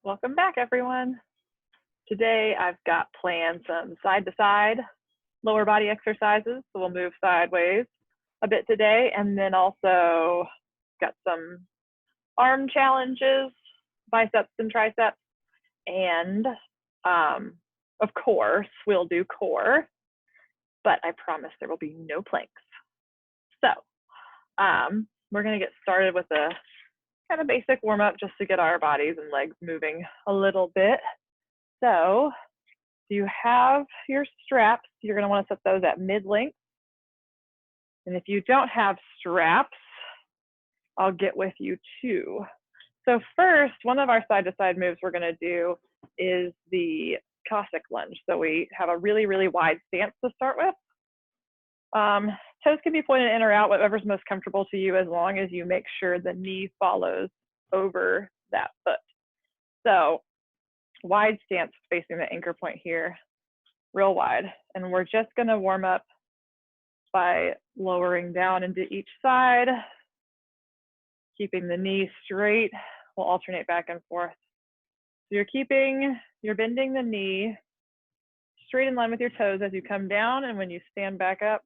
Welcome back, everyone. Today I've got planned some side-to-side lower body exercises, so we'll move sideways a bit today, and then also got some arm challenges, biceps and triceps, and of course we'll do core, but I promise there will be no planks. So we're going to get started with a kind of basic warm up just to get our bodies and legs moving a little bit. So if you have your straps, you're going to want to set those at mid-length. And if you don't have straps, I'll get with you too. So first, one of our side-to-side moves we're going to do is the Cossack lunge. So we have a really, really wide stance to start with. Toes can be pointed in or out, whatever's most comfortable to you, as long as you make sure the knee follows over that foot. So wide stance facing the anchor point here, real wide. And we're just going to warm up by lowering down into each side, keeping the knee straight. We'll alternate back and forth. So you're bending the knee straight in line with your toes as you come down, and when you stand back up,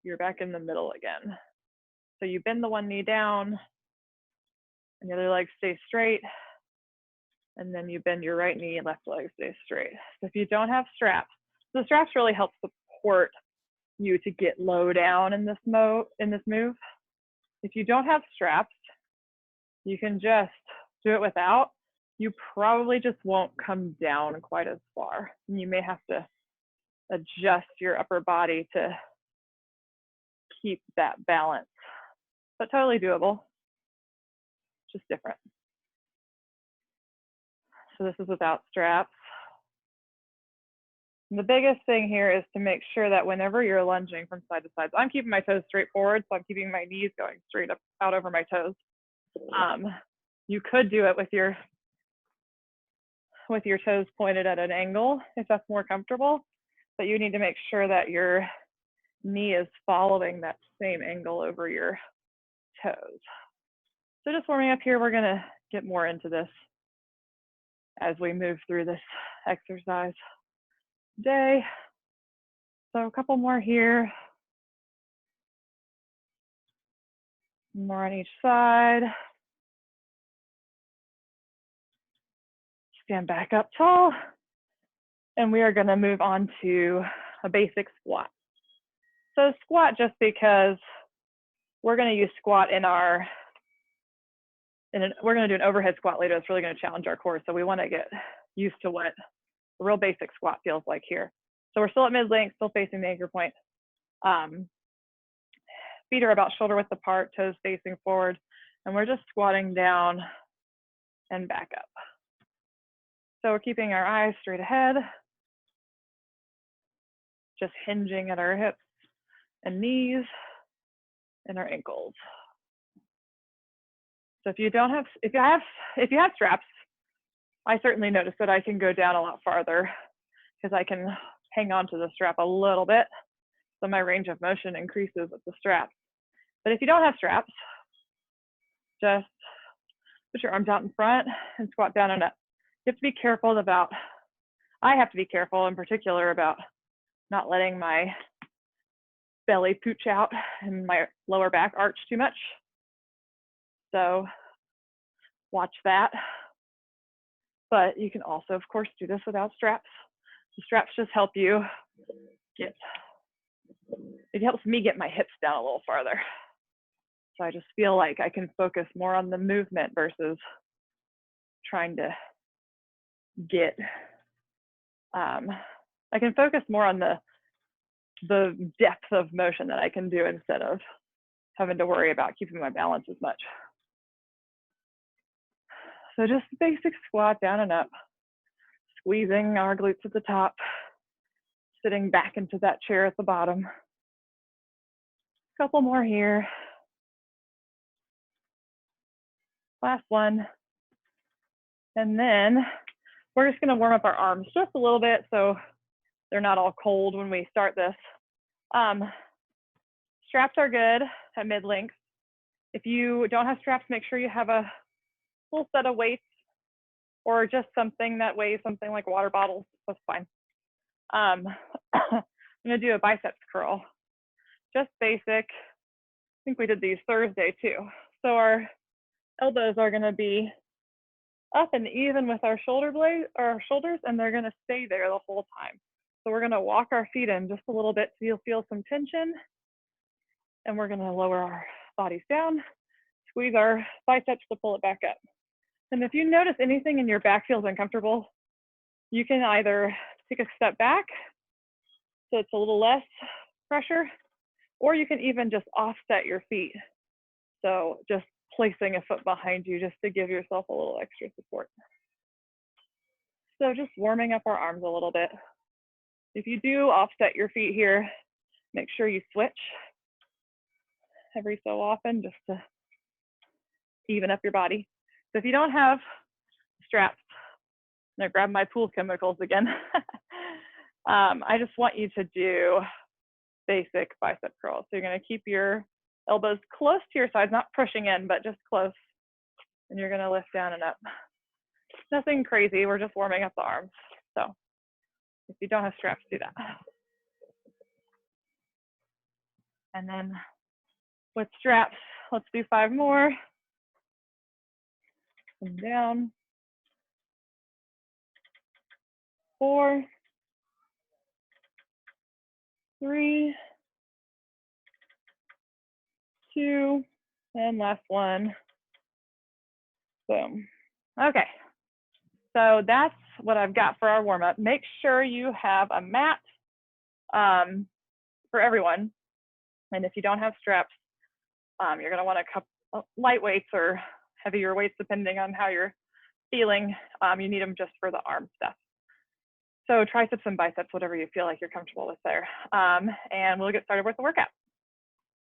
you're back in the middle again. So you bend the one knee down, and the other leg stays straight, and then you bend your right knee and left leg stays straight. So if you don't have straps, the straps really help support you to get low down in this move. If you don't have straps, you can just do it without. You probably just won't come down quite as far. And you may have to adjust your upper body to keep that balance, but totally doable, just different. So this is without straps. And the biggest thing here is to make sure that whenever you're lunging from side to side, so I'm keeping my toes straight forward, so I'm keeping my knees going straight up out over my toes. You could do it with your toes pointed at an angle if that's more comfortable, but you need to make sure that your knee is following that same angle over your toes. So just warming up here, we're going to get more into this as we move through this exercise today. So a couple more here. More on each side. Stand back up tall. And we are going to move on to a basic squat. So squat, just because we're going to use squat we're going to do an overhead squat later. That's really going to challenge our core. So we want to get used to what a real basic squat feels like here. So we're still at mid-length, still facing the anchor point. Feet are about shoulder width apart, toes facing forward, and we're just squatting down and back up. So we're keeping our eyes straight ahead, just hinging at our hips and knees and our ankles. So if you have straps, I certainly notice that I can go down a lot farther because I can hang on to the strap a little bit. So my range of motion increases with the straps. But if you don't have straps, just put your arms out in front and squat down and up. You have to be careful I have to be careful in particular about not letting my belly pooch out and my lower back arch too much. So watch that. But you can also, of course, do this without straps. The straps just help you it helps me get my hips down a little farther. So I just feel like I can focus more on the movement versus trying to I can focus more on the depth of motion that I can do instead of having to worry about keeping my balance as much. So just basic squat down and up, squeezing our glutes at the top, sitting back into that chair at the bottom. Couple more here. Last one. And then we're just gonna warm up our arms just a little bit so they're not all cold when we start this. Straps are good at mid-length. If you don't have straps, make sure you have a full set of weights or just something that weighs something like water bottles, that's fine. I'm gonna do a biceps curl, just basic. I think we did these Thursday too. So our elbows are gonna be up and even with our shoulders, and they're gonna stay there the whole time. So we're gonna walk our feet in just a little bit so you'll feel some tension, and we're gonna lower our bodies down, squeeze our biceps to pull it back up. And if you notice anything in your back feels uncomfortable, you can either take a step back so it's a little less pressure, or you can even just offset your feet. So just placing a foot behind you just to give yourself a little extra support. So just warming up our arms a little bit. If you do offset your feet here, make sure you switch every so often just to even up your body. So if you don't have straps, I'm gonna grab my pool chemicals again. I just want you to do basic bicep curls. So you're gonna keep your elbows close to your sides, not pushing in, but just close. And you're gonna lift down and up. Nothing crazy, we're just warming up the arms. So if you don't have straps, do that. And then with straps, let's do 5 more. And down. 4, 3, 2, and last one. Boom. Okay, so that's what I've got for our warm up. Make sure you have a mat for everyone. And if you don't have straps, you're gonna want a couple light weights or heavier weights depending on how you're feeling. You need them just for the arm stuff. So triceps and biceps, whatever you feel like you're comfortable with there. And we'll get started with the workout.